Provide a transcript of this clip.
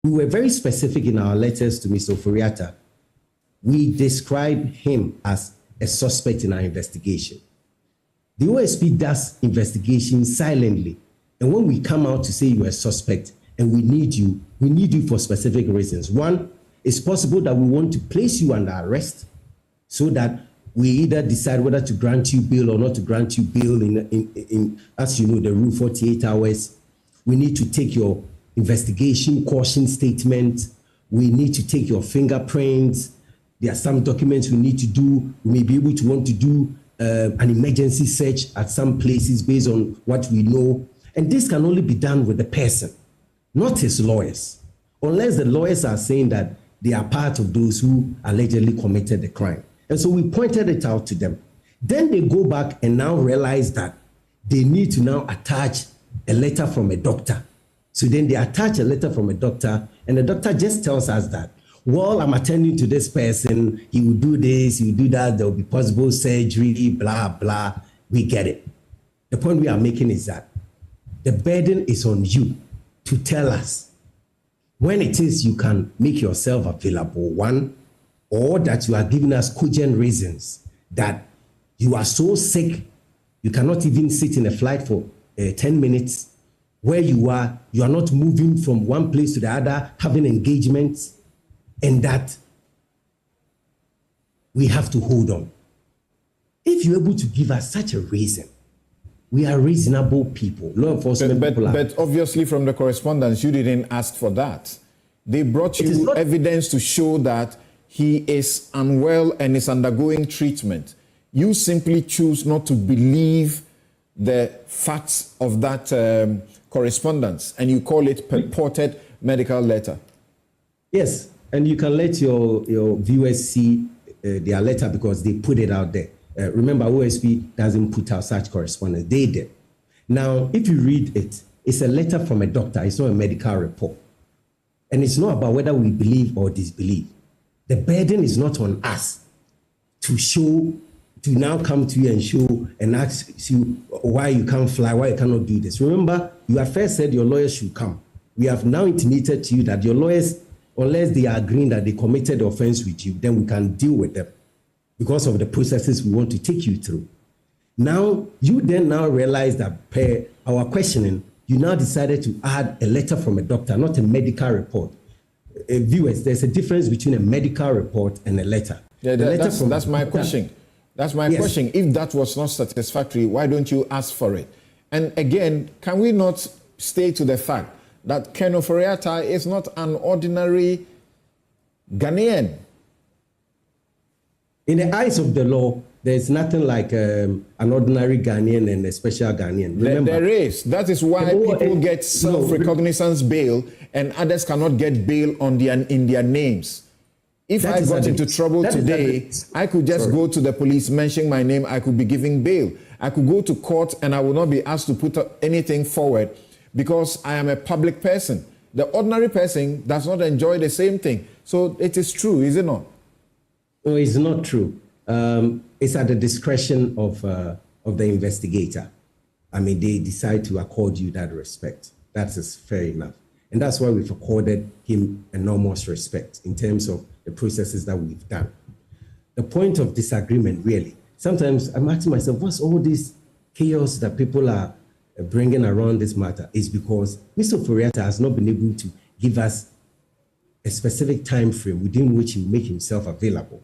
We were very specific in our letters to Mr. Ofori-Atta. We described him as a suspect in our investigation. The OSP does investigation silently. And when we come out to say you're a suspect and we need you for specific reasons. One, it's possible that we want to place you under arrest so that we either decide whether to grant you bail or not to grant you bail in as you know, the rule 48 hours. We need to take your investigation caution statement. We need to take your fingerprints. There are some documents we need to do. We may be able to want to do an emergency search at some places based on what we know. And this can only be done with the person, not his lawyers, unless the lawyers are saying that they are part of those who allegedly committed the crime. And so we pointed it out to them. Then they go back and now realize that they need to now attach a letter from a doctor. So then they attach a letter from a doctor, and the doctor just tells us that, well, I'm attending to this person, he will do this, he will do that, there will be possible surgery, blah, blah. We get it. The point we are making is that the burden is on you to tell us when it is you can make yourself available, one, or that you are giving us cogent reasons that you are so sick, you cannot even sit in a flight for 10 minutes. Where you are not moving from one place to the other, having engagements, and that we have to hold on. If you're able to give us such a reason, we are reasonable people. Law enforcement people are. But obviously from the correspondence, you didn't ask for that. They brought you evidence to show that he is unwell and is undergoing treatment. You simply choose not to believe the facts of that correspondence, and you call it purported medical letter. Yes, and you can let your viewers see their letter because they put it out there. Remember, OSP doesn't put out such correspondence. They did. Now, if you read it, it's a letter from a doctor. It's not a medical report. And it's not about whether we believe or disbelieve. The burden is not on us to show, to now come to you and show and ask you why you can't fly, why you cannot do this. Remember, you have first said your lawyers should come. We have now intimated to you that your lawyers, unless they are agreeing that they committed the offense with you, then we can deal with them because of the processes we want to take you through. Now, you then now realize that per our questioning, you now decided to add a letter from a doctor, not a medical report. Viewers, there's a difference between a medical report and a letter. Yeah, that's my question. That's my question. If that was not satisfactory, why don't you ask for it? And again, can we not stay to the fact that Ken Ofori-Atta is not an ordinary Ghanaian? In the eyes of the law, there's nothing like an ordinary Ghanaian and a special Ghanaian. Remember, there is. That is why people get self-recognizance bail and others cannot get bail on in their names. If I got into trouble today, I could just go to the police, mention my name, I could be giving bail. I could go to court and I will not be asked to put anything forward because I am a public person. The ordinary person does not enjoy the same thing. So it is true, is it not? No, it's not true. It's at the discretion of the investigator. I mean, they decide to accord you that respect. That is fair enough. And that's why we've accorded him enormous respect in terms of the processes that we've done. The point of disagreement, really, sometimes I'm asking myself, what's all this chaos that people are bringing around this matter? Is because Mr. Ofori-Atta has not been able to give us a specific time frame within which he will make himself available.